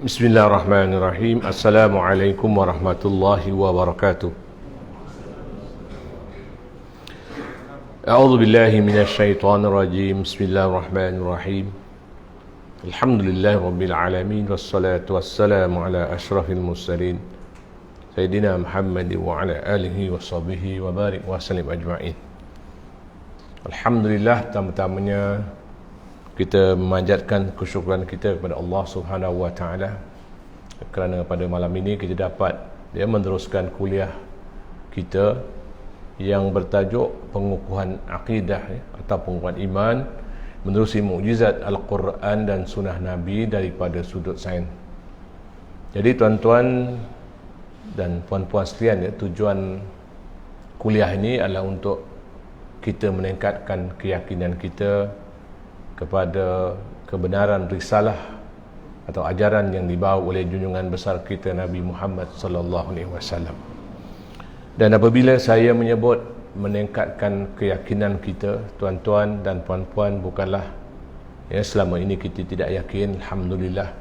Bismillahirrahmanirrahim. Assalamualaikum warahmatullahi wabarakatuh. A'udzu billahi minasyaitonir rajim. Bismillahirrahmanirrahim. Alhamdulillahirabbil alamin wassalatu wassalamu ala asyrafil mursalin Sayyidina Muhammad wa ala alihi washabihi wa barik wa sallim ajma'in. Alhamdulillah, pertama-tamanya kita memanjatkan kesyukuran kita kepada Allah Subhanahu wa taala kerana pada malam ini kita dapat meneruskan kuliah kita yang bertajuk pengukuhan akidah atau pengukuhan iman menerusi mukjizat Al-Quran dan Sunnah Nabi daripada sudut sains. Jadi tuan-tuan dan puan-puan sekalian, tujuan kuliah ini adalah untuk kita meningkatkan keyakinan kita kepada kebenaran risalah atau ajaran yang dibawa oleh junjungan besar kita Nabi Muhammad sallallahu alaihi wasallam. Dan apabila saya menyebut meningkatkan keyakinan kita, tuan-tuan dan puan-puan, bukanlah selama ini kita tidak yakin, alhamdulillah.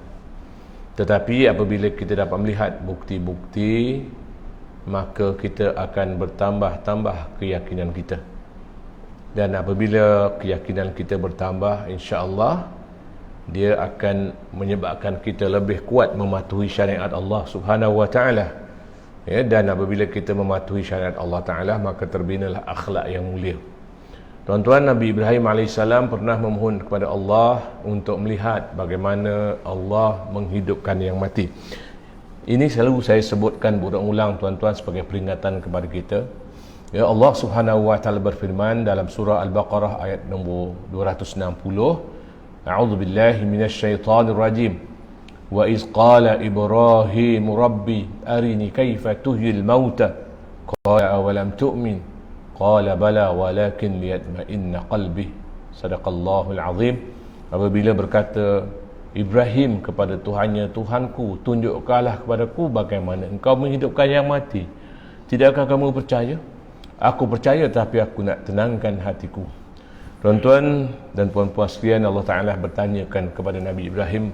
Tetapi apabila kita dapat melihat bukti-bukti, maka kita akan bertambah-tambah keyakinan kita. Dan apabila keyakinan kita bertambah, insya-Allah dia akan menyebabkan kita lebih kuat mematuhi syariat Allah Subhanahu wa taala. Dan apabila kita mematuhi syariat Allah taala, maka terbinalah akhlak yang mulia. Tuan-tuan, Nabi Ibrahim AS pernah memohon kepada Allah untuk melihat bagaimana Allah menghidupkan yang mati. Ini selalu saya sebutkan berulang-ulang, tuan-tuan, sebagai peringatan kepada kita. Allah Subhanahu wa taala berfirman dalam surah Al-Baqarah ayat nombor 260, A'udzu billahi minasyaitonir rajim. Wa iz qala Ibrahim rabbi arini kaifa tuhyil mauta qala awalam tu'min qala bala walakin liyatma'inna qalbi. Sadaqallahul azim. Apabila berkata Ibrahim kepada Tuhannya, Tuhanku, tunjukkanlah kepadaku bagaimana engkau menghidupkan yang mati. Tidakkah kamu percaya? Aku percaya, tapi aku nak tenangkan hatiku. Tuan-tuan dan puan-puan sekalian, Allah Ta'ala bertanyakan kepada Nabi Ibrahim.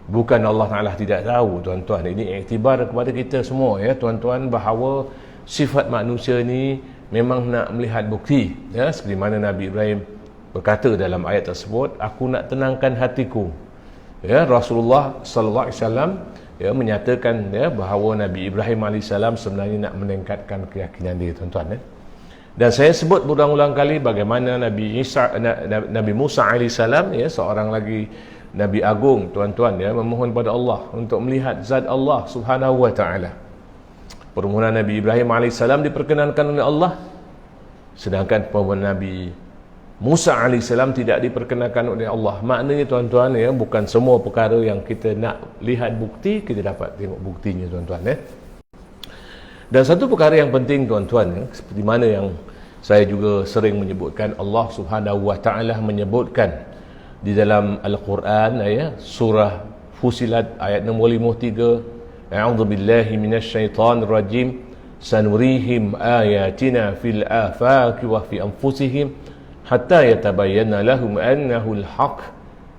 Bukan Allah Ta'ala tidak tahu, tuan-tuan. Ini iktibar kepada kita semua, tuan-tuan, bahawa sifat manusia ni memang nak melihat bukti. Seperti mana Nabi Ibrahim berkata dalam ayat tersebut, aku nak tenangkan hatiku. Rasulullah sallallahu alaihi wasallam menyatakan bahawa Nabi Ibrahim AS sebenarnya nak meningkatkan keyakinan dia, tuan-tuan. Dan saya sebut berulang-ulang kali bagaimana Nabi Musa AS, seorang lagi Nabi Agung, tuan-tuan, memohon pada Allah untuk melihat zat Allah Subhanahu wa taala. Permohonan Nabi Ibrahim AS diperkenankan oleh Allah, sedangkan permohonan Nabi Musa AS tidak diperkenankan oleh Allah. Maknanya, tuan-tuan, bukan semua perkara yang kita nak lihat bukti kita dapat tengok buktinya, tuan-tuan. Dan satu perkara yang penting, tuan-tuan, seperti mana yang saya juga sering menyebutkan, Allah Subhanahu wa taala menyebutkan di dalam Al-Quran, surah Fusilat ayat nombor 53, A'udzu billahi minasyaitonir rajim, sanurihim ayatina fil afaqi wa fi anfusihim hatta yatabayyana lahum annahu al-haq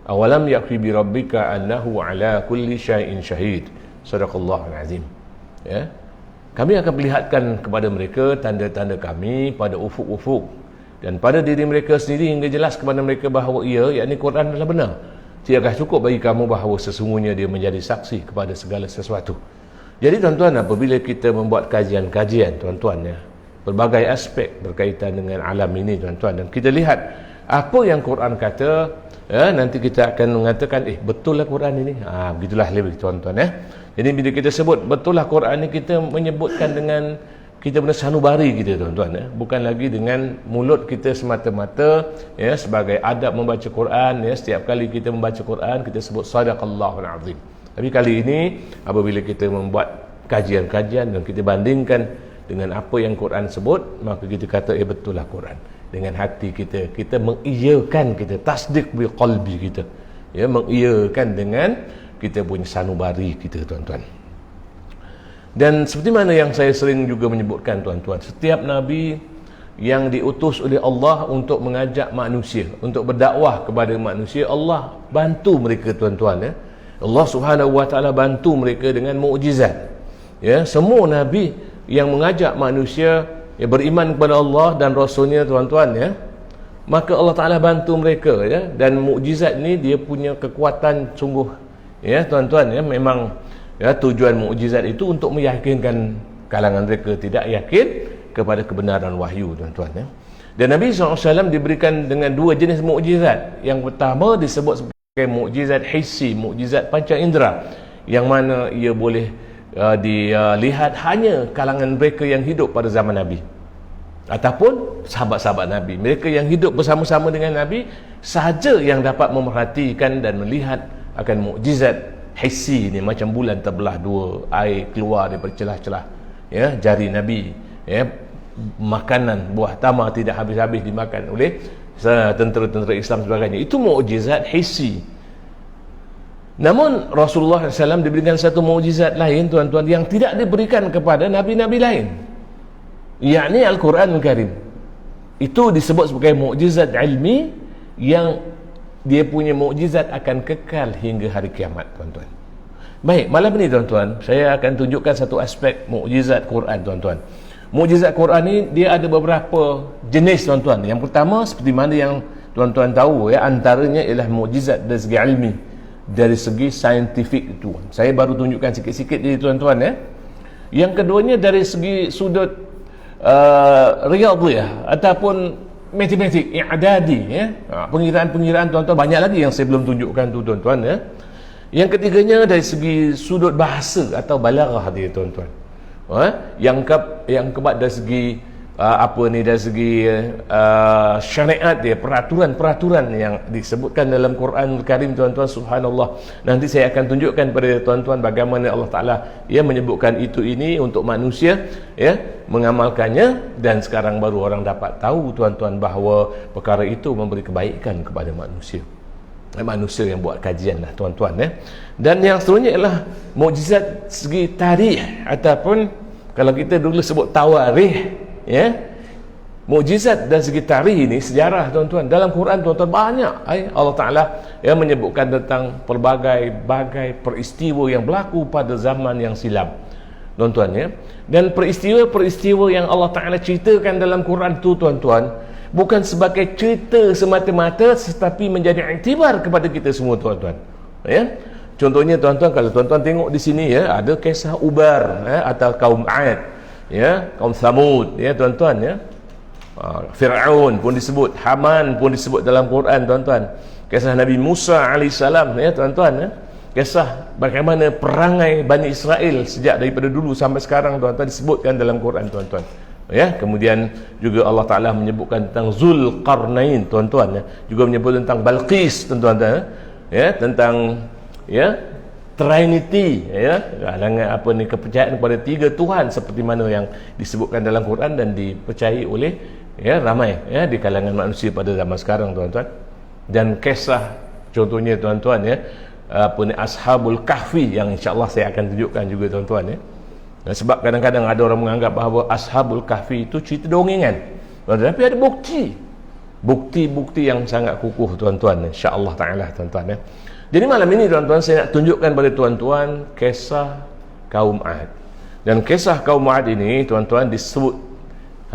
awalam yakfi bi rabbika annahu ala kulli syai'in syahid. Sadaqallahul azim. Kami akan perlihatkan kepada mereka tanda-tanda kami pada ufuk-ufuk dan pada diri mereka sendiri hingga jelas kepada mereka bahawa yakni Quran adalah benar. Tiadakkah cukup bagi kamu bahawa sesungguhnya dia menjadi saksi kepada segala sesuatu. Jadi, tuan-tuan, apabila kita membuat kajian-kajian, tuan-tuan, berbagai aspek berkaitan dengan alam ini, tuan-tuan, dan kita lihat apa yang Quran kata, nanti kita akan mengatakan betul lah Quran ini. Begitulah lebih, tuan-tuan. Jadi bila kita sebut betul lah Quran ini, kita menyebutkan dengan kita punya sanubari kita, tuan-tuan, bukan lagi dengan mulut kita semata-mata, sebagai adab membaca Quran. Setiap kali kita membaca Quran, kita sebut sadaqallahul azim. Tapi kali ini apabila kita membuat kajian-kajian dan kita bandingkan dengan apa yang Quran sebut, maka kita kata betul lah Quran. Dengan hati kita, kita mengiyakan, kita tasdik bil qalbi kita, mengiyakan dengan kita punya sanubari kita, tuan-tuan. Dan seperti mana yang saya sering juga menyebutkan, tuan-tuan, setiap Nabi yang diutus oleh Allah untuk mengajak manusia, untuk berdakwah kepada manusia, Allah bantu mereka, tuan-tuan. Allah Subhanahu wa taala bantu mereka dengan mukjizat. Ya, semua nabi yang mengajak manusia beriman kepada Allah dan Rasulnya, tuan-tuan, ya, maka Allah Taala bantu mereka, ya. Dan mukjizat ni dia punya kekuatan sungguh, ya, tuan-tuan, ya. Memang, ya, tujuan mukjizat itu untuk meyakinkan kalangan mereka tidak yakin kepada kebenaran wahyu, tuan-tuan, ya. Dan Nabi SAW diberikan dengan dua jenis mukjizat. Yang pertama disebut sebagai mukjizat hissi, mukjizat panca indera, yang mana ia boleh dilihat hanya kalangan mereka yang hidup pada zaman Nabi ataupun sahabat-sahabat Nabi. Mereka yang hidup bersama-sama dengan Nabi sahaja yang dapat memerhatikan dan melihat akan mukjizat hissi ni, macam bulan terbelah dua, air keluar daripada celah-celah, ya, jari Nabi, ya, makanan buah tamar tidak habis-habis dimakan oleh tentera-tentera Islam sebagainya. Itu mukjizat hissi. Namun Rasulullah SAW diberikan satu mukjizat lain, tuan-tuan, yang tidak diberikan kepada nabi-nabi lain, yakni Al-Quran Al-Karim. Itu disebut sebagai mukjizat ilmi yang dia punya mukjizat akan kekal hingga hari kiamat, tuan-tuan. Baik, malam ini, tuan-tuan, saya akan tunjukkan satu aspek mukjizat Quran, tuan-tuan. Mukjizat Quran ni dia ada beberapa jenis, tuan-tuan. Yang pertama, seperti mana yang tuan-tuan tahu, ya, antaranya ialah mukjizat dari segi ilmi, dari segi saintifik itu. Saya baru tunjukkan sikit-sikit je, tuan-tuan, ya. Yang keduanya dari segi sudut riyadhiyah ataupun matematik, i'dadi, ya. Pengiraan-pengiraan, tuan-tuan, banyak lagi yang saya belum tunjukkan tu, tuan-tuan, ya. Yang ketiganya dari segi sudut bahasa atau balaghah dia, tuan-tuan. Yang keempat dari segi dari segi syariat dia, peraturan-peraturan yang disebutkan dalam Quran Al-Karim, tuan-tuan, subhanallah. Nanti saya akan tunjukkan kepada tuan-tuan bagaimana Allah Ta'ala, ya, menyebutkan itu ini untuk manusia, ya, mengamalkannya. Dan sekarang baru orang dapat tahu, tuan-tuan, bahawa perkara itu memberi kebaikan kepada manusia. Manusia yang buat kajian lah, tuan-tuan, ya. Dan yang seterusnya ialah mukjizat segi tarikh, ataupun kalau kita dulu sebut tawarikh, ya, mukjizat dan segi tarikh ini, sejarah, tuan-tuan. Dalam Quran, tuan-tuan, banyak Allah Ta'ala, ya, menyebutkan tentang pelbagai-bagai peristiwa yang berlaku pada zaman yang silam, tuan-tuan, ya. Dan peristiwa-peristiwa yang Allah Ta'ala ceritakan dalam Quran itu, tuan-tuan, bukan sebagai cerita semata-mata, tetapi menjadi iktibar kepada kita semua, tuan-tuan, ya. Contohnya, tuan-tuan, kalau tuan-tuan tengok di sini, ya, ada kisah Ubar, ya, atau kaum Ad, ya, kaum Samud, ya, tuan-tuan, ya. Fir'aun pun disebut, Haman pun disebut dalam Quran, tuan-tuan. Kisah Nabi Musa alaihissalam, ya, tuan-tuan, ya. Kisah bagaimana perangai Bani Israel sejak daripada dulu sampai sekarang, tuan-tuan, disebutkan dalam Quran, tuan-tuan, ya. Kemudian juga Allah Ta'ala menyebutkan tentang Zulqarnain, tuan-tuan, ya. Juga menyebut tentang Balqis, tuan-tuan, ya, tentang, ya, Trinity, ya, kepercayaan kepada tiga Tuhan seperti mana yang disebutkan dalam Quran dan dipercayai oleh, ya, ramai, ya, di kalangan manusia pada zaman sekarang, tuan-tuan. Dan kisah contohnya, tuan-tuan, ya, Ashabul Kahfi, yang insya-Allah saya akan tunjukkan juga, tuan-tuan, ya. Dan sebab kadang-kadang ada orang menganggap bahawa Ashabul Kahfi itu cerita dongengan, tuan-tuan, tapi ada bukti yang sangat kukuh, tuan-tuan, insya-Allah taala, tuan-tuan, ya. Jadi malam ini, tuan-tuan, saya nak tunjukkan pada tuan-tuan kisah kaum Ad. Dan kisah kaum Ad ini, tuan-tuan, disebut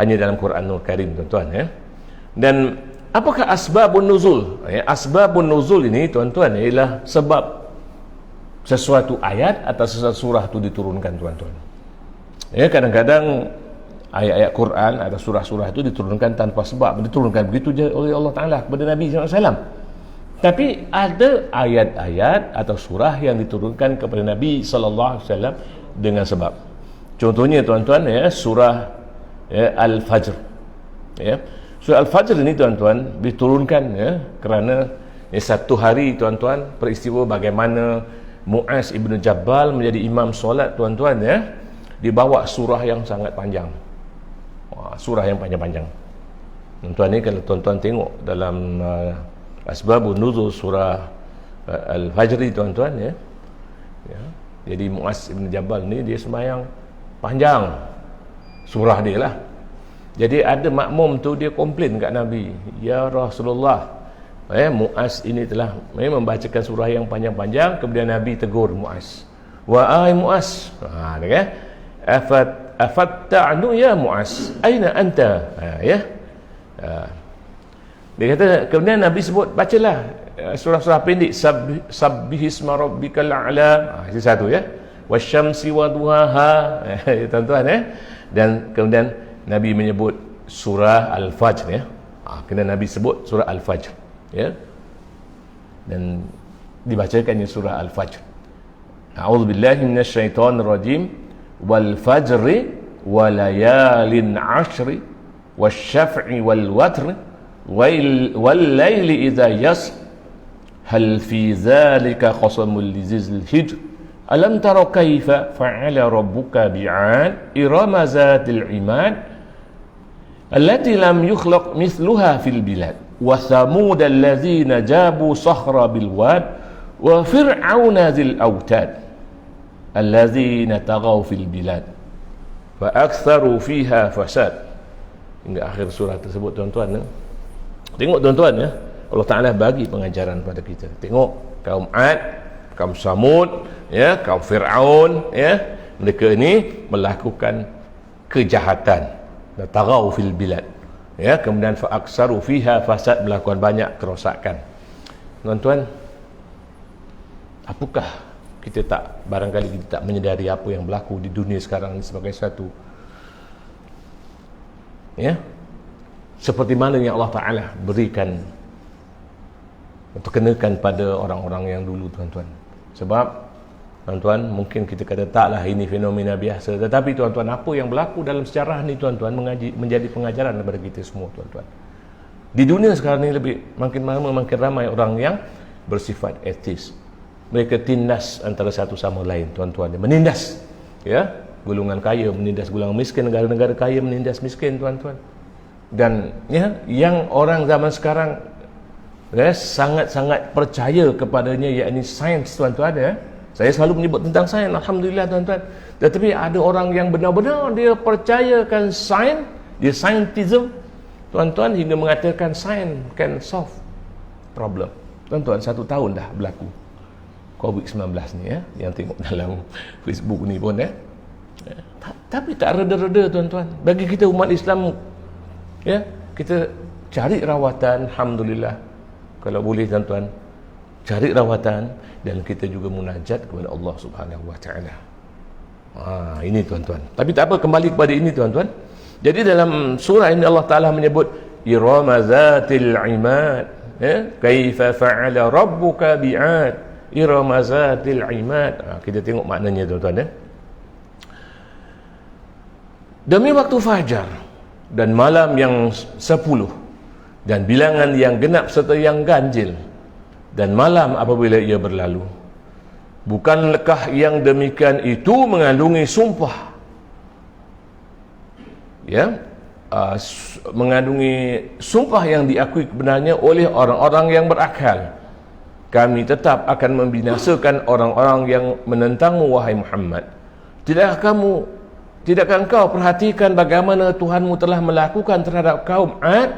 hanya dalam Quranul Karim, tuan-tuan, ya. Dan apakah asbabun nuzul? Ya, asbabun nuzul ini, tuan-tuan, ialah sebab sesuatu ayat atau sesuatu surah itu diturunkan, tuan-tuan. Ya, kadang-kadang ayat-ayat Quran atau surah-surah itu diturunkan tanpa sebab, diturunkan begitu je oleh Allah Ta'ala kepada Nabi SAW. Tapi ada ayat-ayat atau surah yang diturunkan kepada Nabi SAW dengan sebab. Contohnya, tuan-tuan, ya, surah, ya, Al-Fajr, ya. Surah Al-Fajr ini, tuan-tuan, diturunkan, ya, kerana, ya, satu hari, tuan-tuan, peristiwa bagaimana Mu'az ibn Jabal menjadi imam solat, tuan-tuan, ya, dibawa surah yang sangat panjang. Surah yang panjang-panjang, tuan-tuan. Ni kalau tuan-tuan tengok dalam Asbabun Nuzul surah Al-Fajr, tuan-tuan, ya. Jadi Mu'az ibn Jabal ni dia sembahyang panjang surah dia lah. Jadi ada makmum tu dia komplain kat Nabi, "Ya Rasulullah, Muaz ini telah membacakan surah yang panjang-panjang, kemudian Nabi tegur Muaz. Wa ay Muaz. Kan? Afatta'nu ya Muaz. Aina anta? Dia kata, kemudian Nabi sebut, bacalah surah-surah pendek, sabbihisma rabbikal a'la. Itu satu ya. Wasyamsi wa duhaha. Tuan-tuan Dan kemudian Nabi menyebut surah Al-Fajr ya. Kena Nabi sebut surah Al-Fajr ya. Dan dibacakannya surah Al-Fajr. A'udzubillahi minasyaitonir rajim. Wal fajri wa layalin 'ashri wasyaf'i wal watr wal laili idza yasr hal fi dzalika qasamul lizil hijr alam tara kaifa fa'ala rabbuka bi'ad irama zatil imad allati lam yukhlaq mithluha fil bilad wa thamud allazina jabu sahra bil wad wa fir'auna dzil autad allazina taghaw fil bilad fa aktharu fiha fasad. Hingga akhir surah tersebut, tuan-tuan. Tengok tuan-tuan ya, Allah Ta'ala bagi pengajaran pada kita. Tengok kaum Ad, kaum Samud ya, kaum Fir'aun ya, mereka ini melakukan kejahatan, taghaw fil bilad ya, kemudian fa aktsaru fiha fasad, melakukan banyak kerosakan. Tuan-tuan, apakah kita barangkali kita tak menyedari apa yang berlaku di dunia sekarang ini sebagai satu ya, seperti mana yang Allah Ta'ala berikan atau kenakan pada orang-orang yang dulu, tuan-tuan. Sebab tuan-tuan, mungkin kita kata taklah ini fenomena biasa, tetapi tuan-tuan, apa yang berlaku dalam sejarah ni, tuan-tuan, menjadi pengajaran kepada kita semua, tuan-tuan. Di dunia sekarang ni makin ramai orang yang bersifat etis. Mereka tindas antara satu sama lain, tuan-tuan. Dia menindas ya, golongan kaya menindas golongan miskin, negara-negara kaya menindas miskin, tuan-tuan. Dan ya, yang orang zaman sekarang sangat-sangat percaya kepadanya, yakni sains, tuan-tuan ya. Saya selalu menyebut tentang sains, alhamdulillah, tuan-tuan. Tetapi ada orang yang benar-benar dia percayakan sains, dia scientism, tuan-tuan, hingga mengatakan sains can solve problem. Tuan-tuan, 1 tahun dah berlaku COVID-19 ni ya, yang tengok dalam Facebook ni pun ya. Tapi tak reda-reda, tuan-tuan. Bagi kita umat Islam ya, kita cari rawatan, alhamdulillah. Kalau boleh, tuan-tuan, cari rawatan, dan kita juga munajat kepada Allah Subhanahu wa taala. Ini, tuan-tuan. Tapi tak apa, kembali kepada ini, tuan-tuan. Jadi dalam surah ini Allah Taala menyebut irama zatil imad ya, kaifa fa'ala rabbuka bi'ad irama zatil imad. Kita tengok maknanya, tuan-tuan ya. Demi waktu fajar dan malam yang 10 dan bilangan yang genap serta yang ganjil, dan malam apabila ia berlalu, bukanlahkah yang demikian itu mengandungi sumpah ya, mengandungi sumpah yang diakui kebenarnya oleh orang-orang yang berakal. Kami tetap akan membinasakan orang-orang yang menentangmu, wahai Muhammad. Tidakkah engkau perhatikan bagaimana Tuhanmu telah melakukan terhadap kaum Ad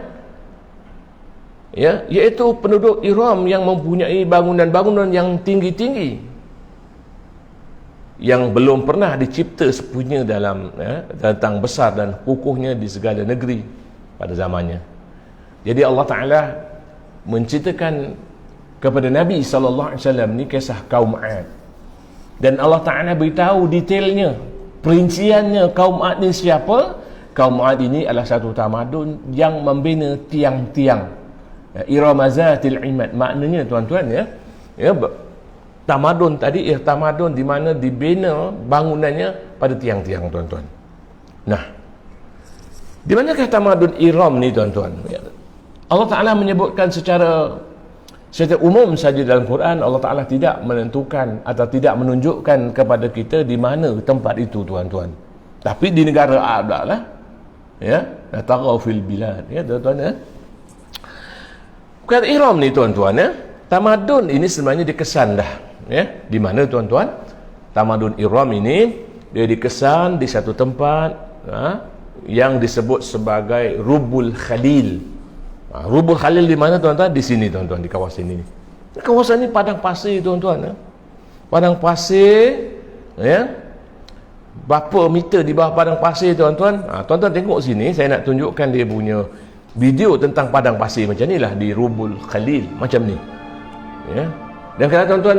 ya, iaitu penduduk Iram yang mempunyai bangunan-bangunan yang tinggi-tinggi yang belum pernah dicipta sepunya dalam tentang besar dan kukuhnya di segala negeri pada zamannya. Jadi Allah Ta'ala menceritakan kepada Nabi SAW ni kisah kaum Ad, dan Allah Ta'ala beritahu detailnya, perinciannya kaum Ad ni siapa. Kaum Ad ini adalah satu tamadun yang membina tiang-tiang iramazatil imad. Maknanya, tuan-tuan ya, tamadun tadi tamadun di mana dibina bangunannya pada tiang-tiang, tuan-tuan. Nah, di manakah tamadun Iram ni, tuan-tuan? Allah Ta'ala menyebutkan secara umum saja dalam Quran. Allah Ta'ala tidak menentukan atau tidak menunjukkan kepada kita di mana tempat itu, tuan-tuan. Tapi di negara Arab lah ya, taghaw fil bilad ya, tuan-tuan ya. Kata Iram ni, tuan-tuan ya, tamadun ini sebenarnya dikesan dah ya. Di mana, tuan-tuan? Tamadun Iram ini dia dikesan di satu tempat yang disebut sebagai Rubul Khalil Rubul Khalil di mana tuan-tuan? Di sini tuan-tuan, di kawasan ini. Kawasan ini padang pasir tuan-tuan, padang pasir, berapa meter di bawah padang pasir tuan-tuan. Tuan-tuan tengok sini, saya nak tunjukkan dia punya video tentang padang pasir macam ni lah di Rubul Khalil, macam ni. Dan kalau tuan-tuan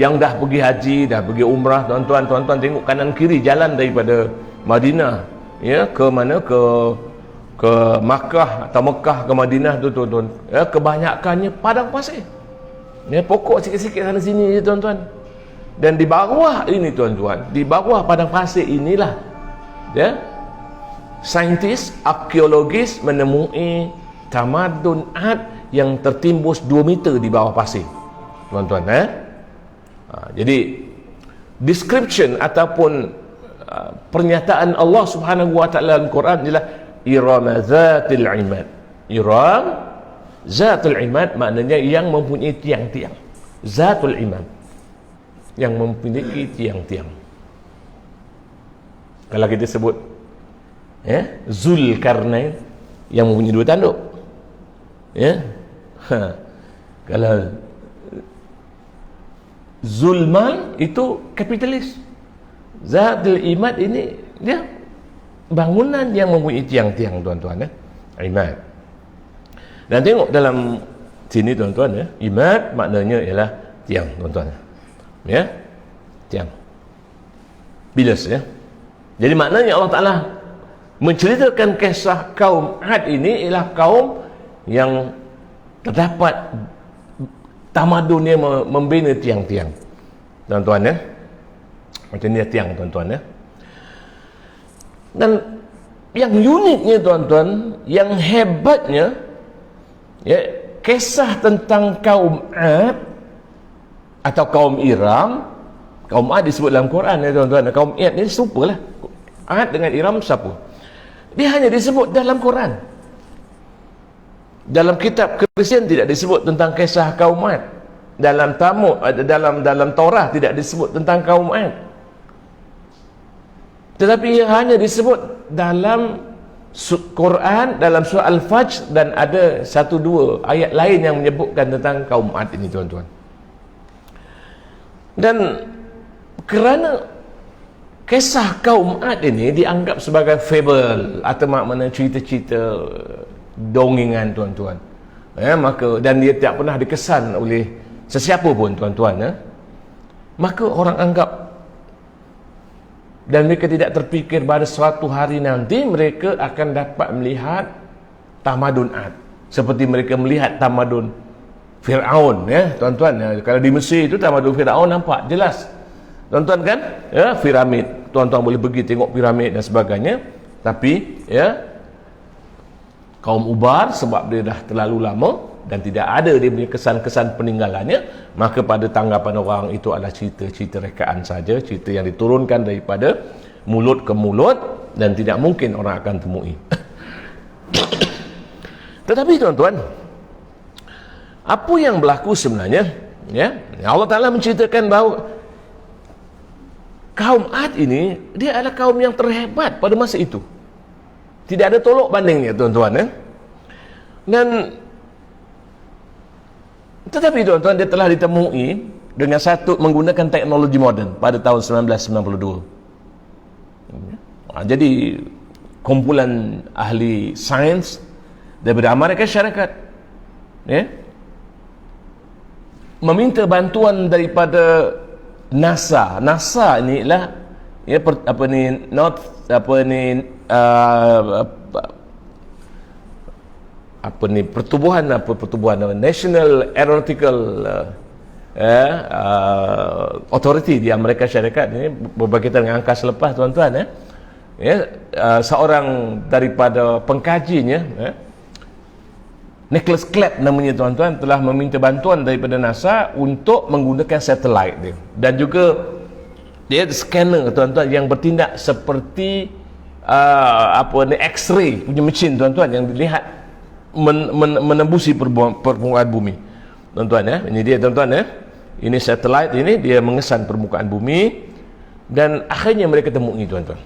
yang dah pergi haji, dah pergi umrah, tuan-tuan tengok kanan kiri jalan daripada Madinah ke mana, ke Makkah atau Mekah ke Madinah tu tuan-tuan, kebanyakannya padang pasir. Pokok sikit-sikit sana sini je tuan-tuan. Dan di bawah ini tuan-tuan, di bawah padang pasir inilah saintis, arkeologis menemui tamadun Ad yang tertimbus 2 meter di bawah pasir tuan-tuan. Jadi description ataupun pernyataan Allah Subhanahu wa taala dalam Quran adalah Iram Zatil Imad. Iram Zatul Imad maknanya yang mempunyai tiang-tiang. Zatul Imad, yang memiliki tiang-tiang. Kalau kita sebut Zulkarnain, yang mempunyai 2 tanduk. Kalau Zulmal itu kapitalis. Zatul Imad ini dia bangunan yang mempunyai tiang-tiang tuan-tuan. Imad. Dan tengok dalam sini tuan-tuan, Imad maknanya ialah tiang tuan-tuan. Tiang. Bilas Jadi maknanya Allah Ta'ala menceritakan kisah kaum Ad ini ialah kaum yang terdapat tamadunnya membina tiang-tiang tuan-tuan. Macam ni tiang tuan-tuan. Dan yang uniknya tuan-tuan, yang hebatnya kisah tentang kaum Ad atau kaum Iram. Kaum Ad disebut dalam Quran tuan-tuan. Kaum Ad ni serupalah. Ad dengan Iram siapa? Dia hanya disebut dalam Quran. Dalam kitab Kristian tidak disebut tentang kisah kaum Ad. Dalam dalam Taurat tidak disebut tentang kaum Ad. Tetapi ia hanya disebut dalam Quran, dalam surah Al-Fajr, dan ada 1-2 ayat lain yang menyebutkan tentang kaum Ad ini tuan-tuan. Dan kerana kisah kaum Ad ini dianggap sebagai fable atau makna cerita-cerita dongengan tuan-tuan, maka dan dia tak pernah dikesan oleh sesiapa pun tuan-tuan, maka orang anggap, dan mereka tidak terfikir pada suatu hari nanti mereka akan dapat melihat tamadun Ad seperti mereka melihat tamadun Fir'aun, tuan-tuan. Kalau di Mesir itu tamadun Fir'aun nampak jelas tuan-tuan kan, piramid, tuan-tuan boleh pergi tengok piramid dan sebagainya. Tapi kaum ubar, sebab dia dah terlalu lama dan tidak ada dia punya kesan-kesan peninggalannya, maka pada tanggapan orang itu adalah cerita-cerita rekaan saja, cerita yang diturunkan daripada mulut ke mulut dan tidak mungkin orang akan temui. Tetapi tuan-tuan, apa yang berlaku sebenarnya? Allah Ta'ala menceritakan bahawa kaum Ad ini dia adalah kaum yang terhebat pada masa itu. Tidak ada tolok bandingnya tuan-tuan. Dan tetapi tuan-tuan, dia telah ditemui dengan menggunakan teknologi moden pada tahun 1992. Jadi kumpulan ahli sains daripada Amerika Syarikat meminta bantuan daripada NASA. NASA inilah pertubuhan National Aeronautical Authority di Amerika Syarikat ini, berkaitan dengan angkasa lepas tuan-tuan. Seorang daripada pengkajinya, Nicholas Clapp namanya tuan-tuan, telah meminta bantuan daripada NASA untuk menggunakan satelit dia, dan juga dia ada scanner tuan-tuan yang bertindak seperti X-ray punya mesin tuan-tuan, yang dilihat menembusi permukaan bumi tuan-tuan. Ini dia tuan-tuan, ini satelit ini dia mengesan permukaan bumi, dan akhirnya mereka temui tuan-tuan.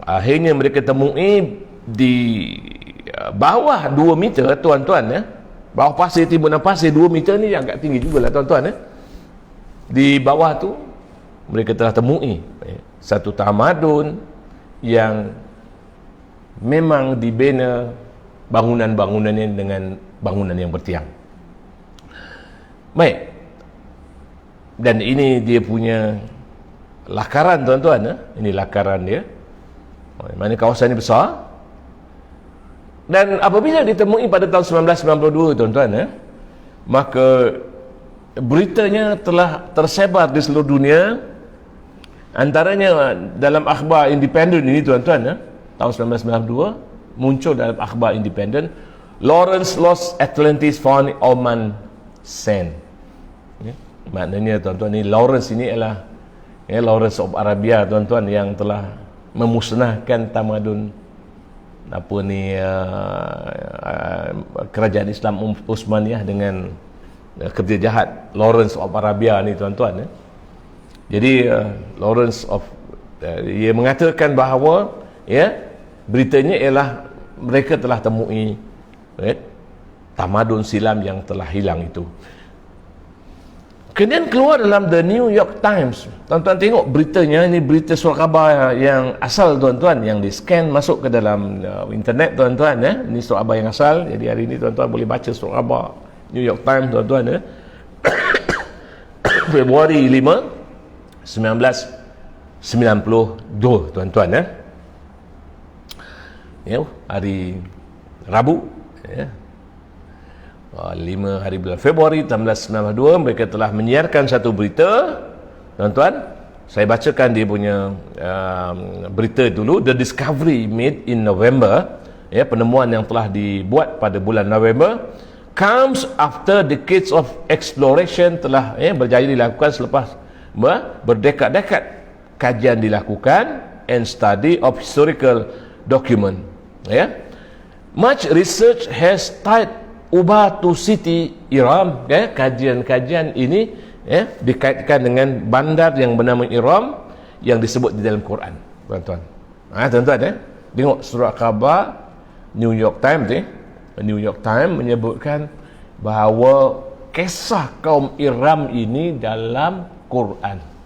Akhirnya mereka temui di bawah 2 meter tuan-tuan ya. Bawah pasir, timbunan pasir 2 meter ni agak tinggi jugalah tuan-tuan ya. Di bawah tu mereka telah temui satu tamadun yang memang dibina bangunan-bangunannya dengan bangunan yang bertiang. Baik. Dan ini dia punya lakaran tuan-tuan ya. Ini lakaran dia. Mana kawasan ini besar. Dan apabila ditemui pada tahun 1992 tuan-tuan ya, maka beritanya telah tersebar di seluruh dunia. Antaranya dalam akhbar independen ini tuan-tuan ya, tahun 1992 muncul dalam akhbar independen, Lawrence lost Atlantis found Oman sand. Ya, maknanya tuan-tuan, ni Lawrence ini ialah Lawrence of Arabia tuan-tuan, yang telah memusnahkan tamadun kerajaan Islam Utsmaniyah dengan kerja jahat Lawrence of Arabia ni tuan-tuan ya. Jadi Lawrence of dia mengatakan bahawa beritanya ialah mereka telah temui tamadun silam yang telah hilang itu. Kemudian keluar dalam The New York Times. Tuan-tuan tengok beritanya, ini berita surat khabar yang asal tuan-tuan, yang di scan masuk ke dalam internet tuan-tuan ya. Ini surat khabar yang asal. Jadi hari ini tuan-tuan boleh baca surat khabar New York Times tuan-tuan ya. Februari 5 1992 tuan-tuan ya. Ya, hari Rabu ya. 5 hari bulan Februari 1992 mereka telah menyiarkan satu berita tuan-tuan. Saya bacakan dia punya berita dulu. The discovery made in November, ya, penemuan yang telah dibuat pada bulan November, comes after decades of exploration, telah berjaya dilakukan selepas berdekad-dekad kajian dilakukan and study of historical document ya. Much research has tied Uba to city Iram ya. Kajian-kajian ini dikaitkan dengan bandar yang bernama Iram yang disebut di dalam Quran tuan-tuan. Tuan-tuan tengok surat khabar New York Times New York Times menyebutkan bahawa kisah kaum Iram ini dalam Quran.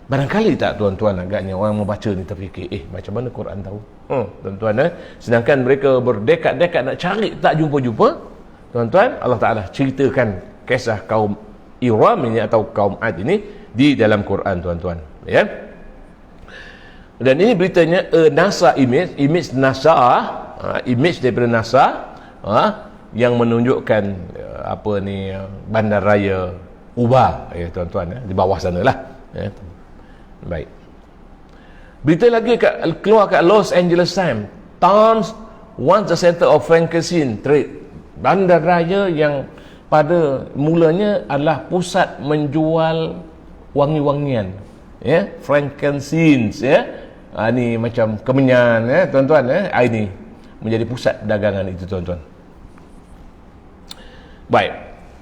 Barangkali tak tuan-tuan, agaknya orang membaca ni terfikir, macam mana Quran tahu? Tuan-tuan sedangkan mereka berdekad-dekad nak cari, tak jumpa-jumpa. Tuan-tuan, Allah Ta'ala ceritakan kisah kaum Iram ini atau kaum Ad ini di dalam Quran tuan-tuan ya. Dan ini beritanya NASA image NASA, image daripada NASA yang menunjukkan bandaraya Uba tuan-tuan di bawah sana lah ya. Baik, berita lagi keluar kat Los Angeles Times. Towns once the center of frankincense trade, bandaraya yang pada mulanya adalah pusat menjual wangi-wangian ya, frankincense ya. Ni macam kemenyan ya tuan-tuan ya. Ini menjadi pusat perdagangan itu tuan-tuan. Baik,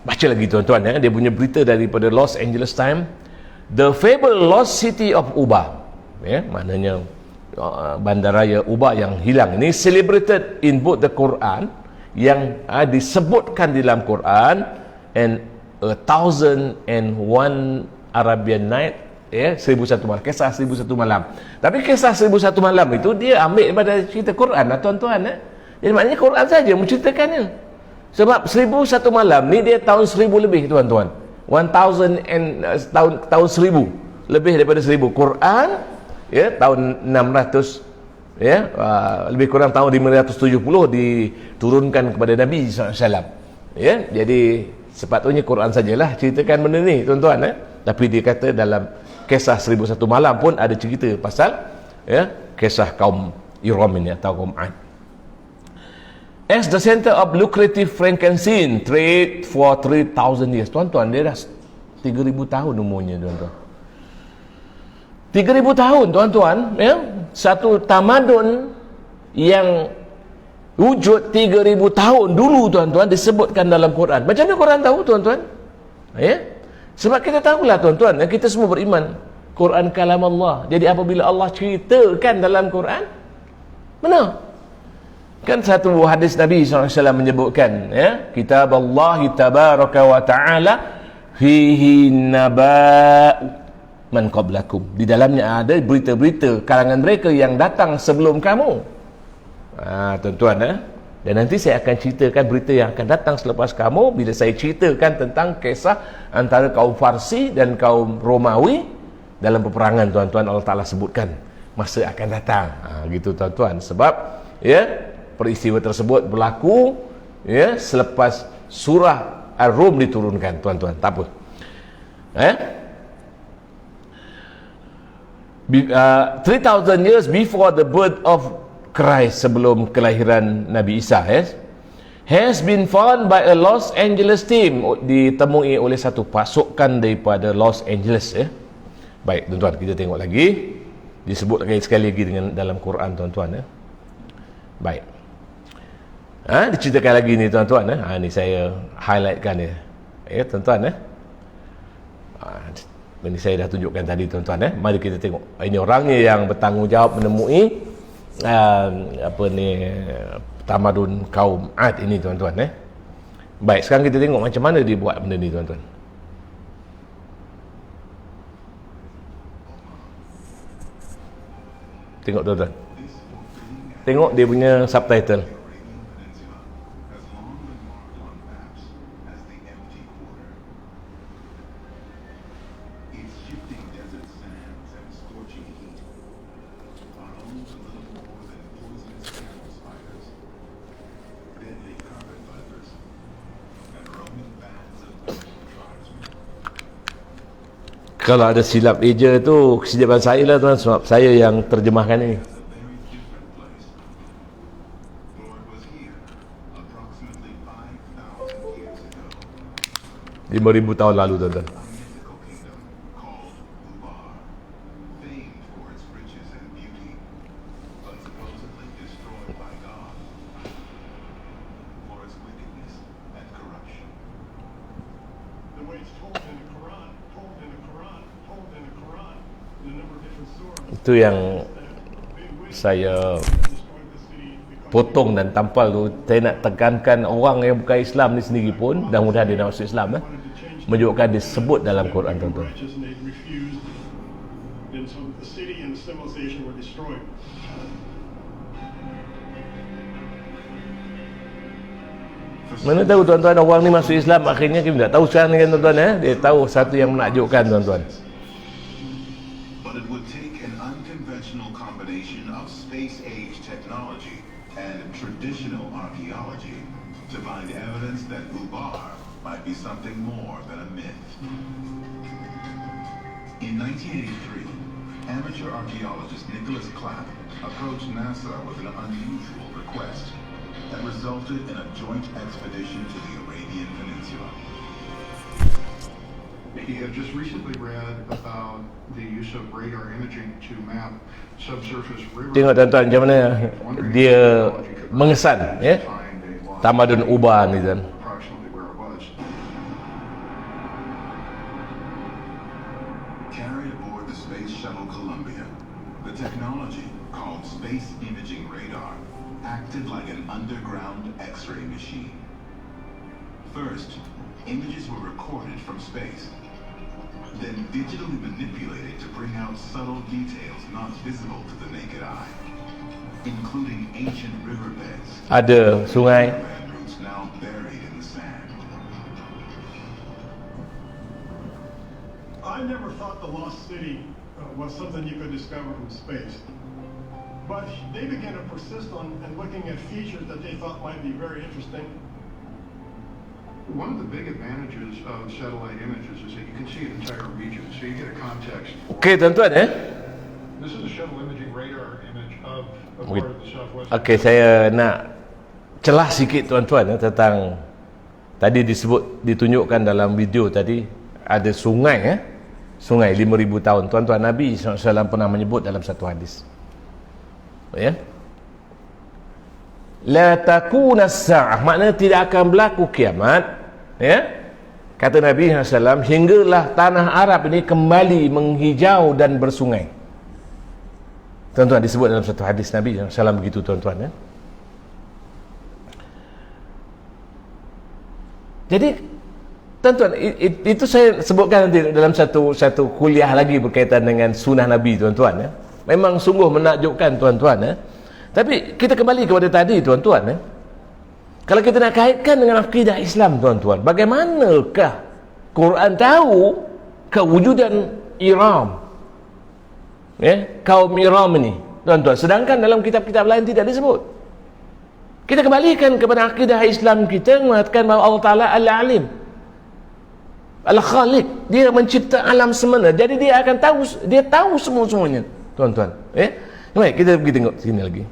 baca lagi tuan-tuan ya. Dia punya berita daripada Los Angeles Times. The fabled lost city of Uba ya, maknanya bandaraya Uba yang hilang ini, celebrated in both the Quran, yang disebutkan di dalam Quran, and 1001 Arabian Night ya, 1001 malam, kisah 1001 malam. Tapi kisah 1001 malam itu dia ambil daripada cerita Quran lah tuan-tuan ya. Jadi maknanya Quran saja menceritakannya. Sebab 1001 malam ni dia tahun 1000 lebih tuan-tuan. 1000 and tahun 1000, lebih daripada 1000. Quran ya tahun 600 ya, lebih kurang tahun 570 diturunkan kepada Nabi SAW ya. Jadi sepatutnya Quran sajalah ceritakan benda ni tuan-tuan ya. Tapi dia kata dalam kisah 1001 malam pun ada cerita pasal ya kisah kaum Iram ini atau kaum Ad. As the center of lucrative frankincense trade for 3,000 years. Tuan-tuan, dia dah 3,000 tahun umurnya tuan-tuan. 3,000 tahun tuan-tuan ya. Satu tamadun yang wujud 3,000 tahun dulu tuan-tuan disebutkan dalam Quran. Macam mana Quran tahu tuan-tuan? Ya. Sebab kita tahulah tuan-tuan, kita semua beriman Quran kalam Allah. Jadi apabila Allah ceritakan dalam Quran, mana? Kan satu hadis Nabi SAW menyebutkan, ya, kitab Allah tabaraka wa ta'ala fihi naba'u man qablakum. Di dalamnya ada berita-berita kalangan mereka yang datang sebelum kamu. Tuan-tuan, dan nanti saya akan ceritakan berita yang akan datang selepas kamu bila saya ceritakan tentang kisah antara kaum Farsi dan kaum Romawi dalam peperangan. Tuan-tuan, Allah Ta'ala sebutkan masa akan datang. Gitu tuan-tuan. Sebab ya, peristiwa tersebut berlaku ya selepas surah Ar-Rum diturunkan, tuan-tuan. Tak apa. 3000 years before the birth of Christ, sebelum kelahiran Nabi Isa, has been found by a Los Angeles team, ditemui oleh satu pasukan daripada Los Angeles. Baik tuan-tuan, kita tengok lagi, disebut sekali lagi dengan dalam Quran, tuan-tuan. Baik, diceritakan lagi ni, tuan-tuan. Ni saya highlightkan ya, tuan-tuan. Ini saya dah tunjukkan tadi, tuan-tuan. Mari kita tengok. Ini orangnya yang bertanggungjawab menemui tamadun kaum Ad ini, tuan-tuan. Baik, sekarang kita tengok macam mana dia buat benda ni, tuan-tuan. Tengok, tuan-tuan. Tengok dia punya subtitle. Kalau ada silap eja tu kesilapan saya lah, tuan, sebab saya yang terjemahkan ini. 5,000 tahun lalu, tuan-tuan. Itu yang saya potong dan tampal tu. Saya nak tekankan orang yang bukan Islam ni sendiri pun, dan mudah dia nak masuk Islam, menunjukkan disebut dalam Quran, tuan-tuan. Mana tahu, tuan-tuan, orang ni masuk Islam akhirnya kita tak tahu sekarang ni kan, tuan-tuan. Dia tahu satu yang menakjubkan, tuan-tuan. Traditional archaeology to find evidence that Ubar might be something more than a myth. In 1983, amateur archaeologist Nicholas Clapp approached NASA with an unusual request that resulted in a joint expedition to the Arabian Peninsula. He had just recently read about the use of radar imaging to map subsurface river. Tengok, tuan-tuan, macam mana dia mengesan tamadun Ubar ni, tuan. Carried aboard the Space Shuttle Columbia, the technology called space imaging radar acted like an underground X-ray machine. First, images were recorded from space, then digitally manipulated to bring out subtle details not visible to the naked eye, including ancient riverbeds. Ada sungai. Roots now buried in the sand. I never thought the lost city was something you could discover from space. But they began to persist on and looking at features that they thought might be very interesting. One of the big advantages of satellite images is that you can see an entire region, so you get a context. Okey, tuan-tuan, This is a shuttle imaging radar image of a part of the southwest. Okey, saya nak celah sikit, tuan-tuan, tentang tadi ditunjukkan dalam video tadi ada sungai, sungai 5,000 tahun. Tuan-tuan, Nabi SAW pernah menyebut dalam satu hadis, ya, la takuna as-sa'ah, maknanya tidak akan berlaku kiamat, ya, kata Nabi SAW, hinggalah tanah Arab ini kembali menghijau dan bersungai. Tuan-tuan, disebut dalam satu hadis Nabi SAW begitu, tuan-tuan. Jadi tuan-tuan, itu saya sebutkan nanti dalam satu kuliah lagi berkaitan dengan sunnah Nabi, tuan-tuan, ya. Memang sungguh menakjubkan, tuan-tuan, ya. Tapi kita kembali kepada tadi, tuan-tuan, ya. Kalau kita nak kaitkan dengan akidah Islam, tuan-tuan, bagaimanakah Quran tahu kewujudan Iram, ya, kaum Iram ini, tuan-tuan, sedangkan dalam kitab-kitab lain tidak disebut. Kita kembalikan kepada akidah Islam kita, mengatakan bahawa Allah Ta'ala Al-Alim, Al-Khaliq, dia mencipta alam semula, jadi dia akan tahu, dia tahu semua-semuanya, tuan-tuan. Baik, kita pergi tengok sini lagi.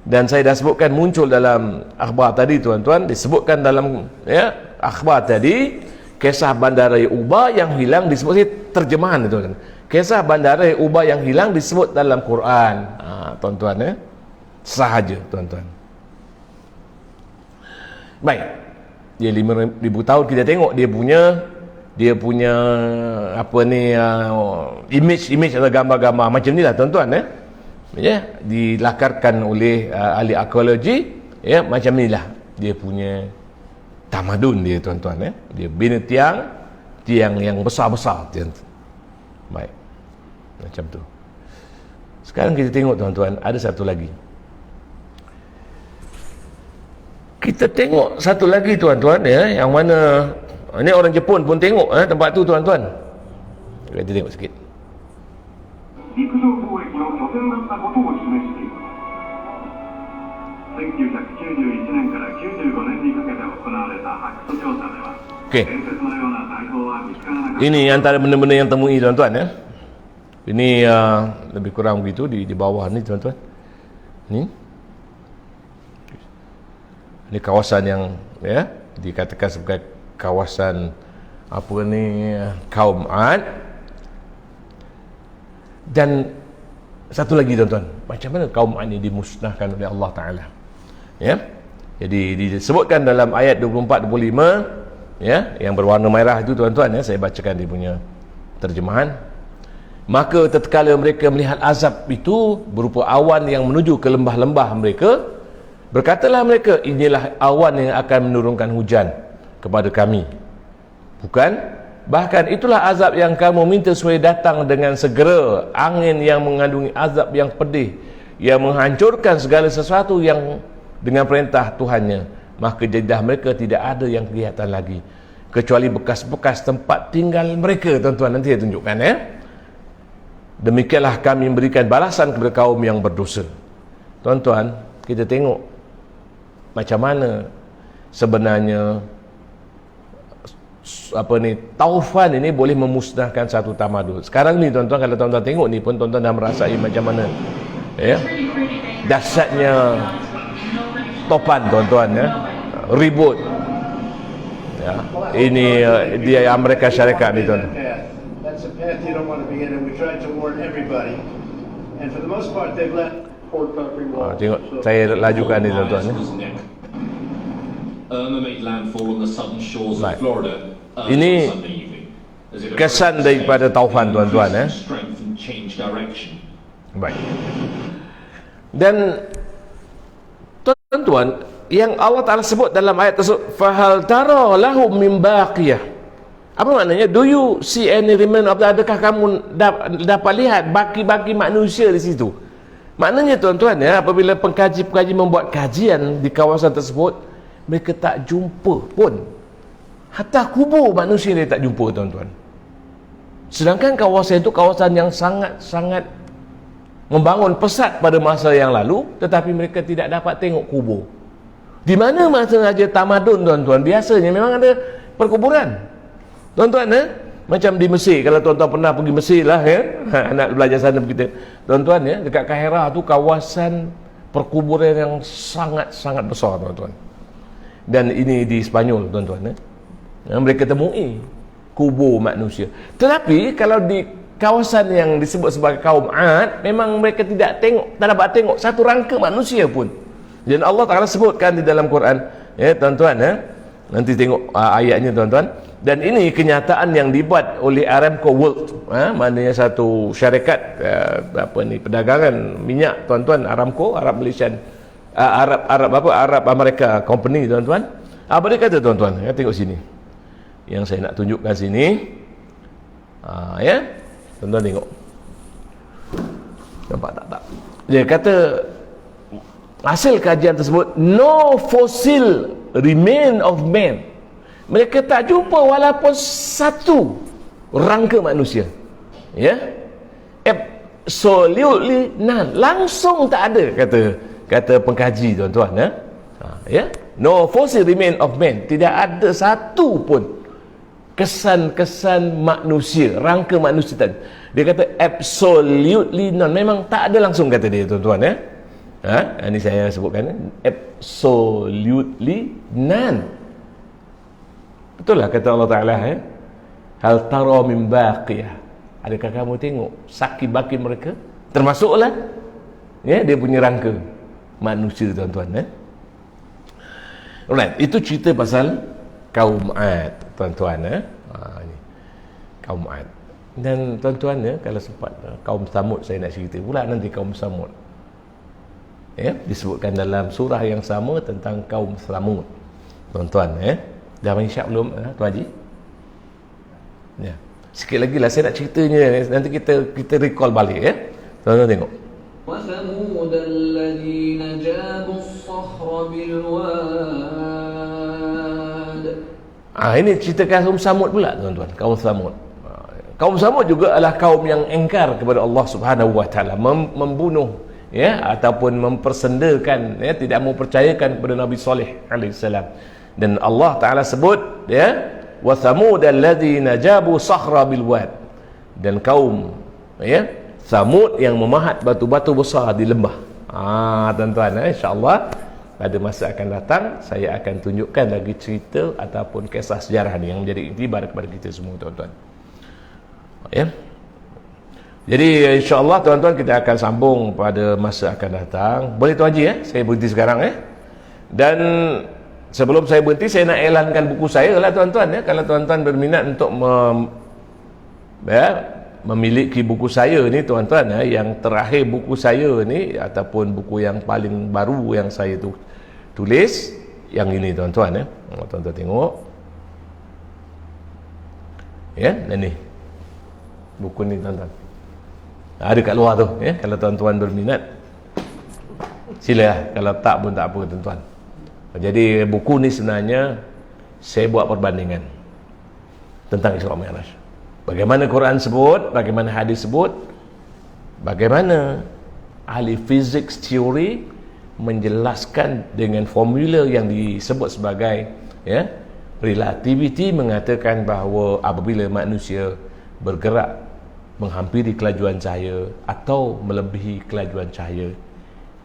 Dan saya dah sebutkan, muncul dalam akhbar tadi, tuan-tuan, disebutkan dalam, ya, akhbar tadi, kisah bandarai Uba yang hilang disebut, terjemahan, tuan-tuan. Kisah bandarai Uba yang hilang disebut dalam Quran, tuan-tuan, ya. Sahaja, tuan-tuan. Baik, dia 5,000 tahun kita tengok dia punya apa ni, image atau gambar-gambar macam ni lah, tuan-tuan, ya. Ya, dilakarkan oleh ahli arkeologi, ya, macam ni lah dia punya tamadun dia, tuan-tuan, ya. Dia bina tiang yang besar-besar, tuan-tuan. Baik, macam tu. Sekarang kita tengok, tuan-tuan, ada satu lagi. Kita tengok satu lagi, tuan-tuan, ya, yang mana ini orang Jepun pun tengok, tempat tu, tuan-tuan. Kita tengok sikit. 陸上貿易の拠点だったことを示しています。1991年から95年にかけて行われた発掘調査では、伝説のような財宝は見つからなかった。 Ini antara benda-benda yang temui, tuan-tuan, ya. Ini lebih kurang begitu di bawah ni, tuan-tuan. Ini kawasan yang, ya, dikatakan sebagai kawasan apa ni, kaum Ad. Dan satu lagi, tuan-tuan, macam mana kaum Ad ini dimusnahkan oleh Allah Ta'ala, ya. Jadi disebutkan dalam ayat 24-25, ya, yang berwarna merah itu, tuan-tuan, ya, saya bacakan dia punya terjemahan. Maka tatkala mereka melihat azab itu berupa awan yang menuju ke lembah-lembah mereka, berkatalah mereka, inilah awan yang akan menurunkan hujan kepada kami, bukan? Bahkan itulah azab yang kamu minta supaya datang dengan segera, angin yang mengandungi azab yang pedih, yang menghancurkan segala sesuatu yang dengan perintah Tuhannya. Maka jadilah mereka tidak ada yang kelihatan lagi, kecuali bekas-bekas tempat tinggal mereka, tuan-tuan. Nanti saya tunjukkan, ya. Demikianlah kami memberikan balasan kepada kaum yang berdosa. Tuan-tuan, kita tengok macam mana sebenarnya apa ni, taufan ini boleh memusnahkan satu tamadun. Sekarang ni, tuan-tuan, kalau tuan-tuan tengok ni pun, tuan-tuan dah merasai macam mana, ya, dahsyatnya topan, tuan-tuan, ya, ribut, ya. Ini dia Amerika Syarikat ni, tuan. That's a path you don't want to be in, and we tried to warn everybody. And for the most part, they've let Fort Country walk. Tengok, saya lajukan ni, tuan-tuan, ya. Irma made landfall on the southern shores of Baik. Florida Ini on Sunday evening. As it kesan approached daripada taufan, tuan-tuan, ya. strength and change direction. Baik. Dan tuan-tuan, yang Allah Ta'ala sebut dalam ayat tersebut, fahal tara lahum min baqiyah. Apa maknanya? Do you see any remnant of the, adakah kamu dapat lihat baki-baki manusia di situ? Maknanya, tuan-tuan, ya, apabila pengkaji-pengkaji membuat kajian di kawasan tersebut, mereka tak jumpa pun, hatta kubur manusia dia tak jumpa, tuan-tuan. Sedangkan kawasan itu kawasan yang sangat-sangat membangun pesat pada masa yang lalu, tetapi mereka tidak dapat tengok kubur. Di mana masa saja tamadun, tuan-tuan, biasanya memang ada perkuburan, tuan-tuan, ya? Macam di Mesir, kalau tuan-tuan pernah pergi Mesir lah, ya, nak belajar sana kita, tuan-tuan, ya, dekat Kahirah tu kawasan perkuburan yang sangat-sangat besar, tuan-tuan. Dan ini di Spanyol, tuan-tuan, ya, mereka temui kubur manusia. Tetapi kalau di kawasan yang disebut sebagai kaum Ad, memang mereka tidak dapat tengok satu rangka manusia pun. Dan Allah Ta'ala sebutkan di dalam Quran, ya, tuan-tuan, ya, nanti tengok ayatnya, tuan-tuan. Dan ini kenyataan yang dibuat oleh Aramco World, maknanya satu syarikat perdagangan minyak, tuan-tuan. Aramco, Arab Malaysian, Arab America Company, tuan-tuan. Apa dia kata tuan-tuan? Tengok sini. Yang saya nak tunjukkan sini. Ya. Tuan-tuan tengok. Nampak tak? Dia kata hasil kajian tersebut, no fossil remain of man. Mereka tak jumpa walaupun satu rangka manusia. Ya. Absolutely none. Langsung tak ada, kata pengkaji tuan-tuan, ya. Ya. No fossil remain of man. Tidak ada satu pun kesan-kesan manusia, rangka manusia tadi. Dia kata absolutely none. Memang tak ada langsung, kata dia tuan-tuan, ya. Ini saya sebutkan, absolutely none. Betul lah kata Allah Ta'ala, ya. Hal tara min baqiyah. Adakah kamu tengok saki-baki mereka? Termasuklah, ya, dia punya rangka manusia tuan-tuan, ya. Alright, itu cerita pasal kaum Ad, tuan-tuan, ya. Ini kaum Ad. Dan tuan-tuan, ya, kalau sempat kaum Samud saya nak cerita pula nanti kaum Samud. Ya, disebutkan dalam surah yang sama tentang kaum Samud. Tuan-tuan, ya. Dah insya belum, Tuan Haji? Ya. Sikit lagi lah saya nak ceritanya, nanti kita recall balik, ya. Tuan-tuan tengok. وَثَمُودَ الَّذِينَ جَابُوا الصَّخْرَ بِالْوَادِ. Ini ceritakan kaum Samud pula, tuan-tuan. Kaum Samud. Kaum Samud juga adalah kaum yang engkar kepada Allah Subhanahu wa taala, membunuh, ya, ataupun mempersendakan, ya, tidak mau percayakan kepada Nabi Saleh alaihi salam. Dan Allah Taala sebut, ya, wa thamud alladzina jabu sakhra bil wad. Dan kaum, ya, Samud yang memahat batu-batu besar di lembah. Tuan-tuan, insya-Allah pada masa akan datang saya akan tunjukkan lagi cerita ataupun kisah sejarah ni yang menjadi iktibar kepada kita semua, tuan-tuan. Ya. Jadi insya-Allah tuan-tuan kita akan sambung pada masa akan datang. Boleh Tuan Haji, ya? Saya berhenti sekarang, ya. Dan sebelum saya berhenti, saya nak elankan buku saya lah, tuan-tuan, ya. Kalau tuan-tuan berminat untuk memiliki buku saya ni, tuan-tuan, ya, yang terakhir buku saya ni ataupun buku yang paling baru yang saya tulis, yang ini, tuan-tuan, ya. Tuan-tuan tengok. Ya, dan ni buku ni, tuan-tuan. Ada kat luar tu, ya. Kalau tuan-tuan berminat, sila. Kalau tak pun tak apa, tuan-tuan. Jadi buku ni sebenarnya saya buat perbandingan tentang Isra Mi'raj. Bagaimana Quran sebut, bagaimana hadis sebut, bagaimana ahli fizik teori menjelaskan dengan formula yang disebut sebagai, ya, relativity, mengatakan bahawa apabila manusia bergerak menghampiri kelajuan cahaya atau melebihi kelajuan cahaya,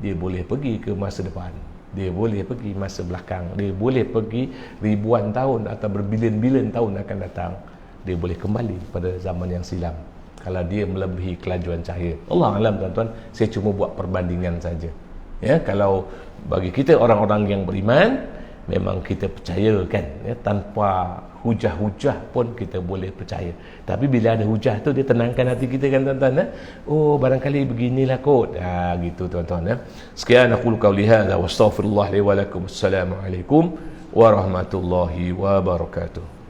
dia boleh pergi ke masa depan, dia boleh pergi masa belakang, dia boleh pergi ribuan tahun atau berbilion-bilion tahun akan datang, dia boleh kembali pada zaman yang silam kalau dia melebihi kelajuan cahaya. Allah alam, tuan-tuan, saya cuma buat perbandingan saja, ya. Kalau bagi kita orang-orang yang beriman, memang kita percayakan, ya, tanpa hujah-hujah pun kita boleh percaya. Tapi bila ada hujah tu, dia tenangkan hati kita, kan, tuan-tuan, ya? Oh, barangkali beginilah kot. Gitu, tuan-tuan, ya. Sekian aku qauli hadza wa astaghfirullah li wa lakum. Assalamualaikum warahmatullahi wabarakatuh.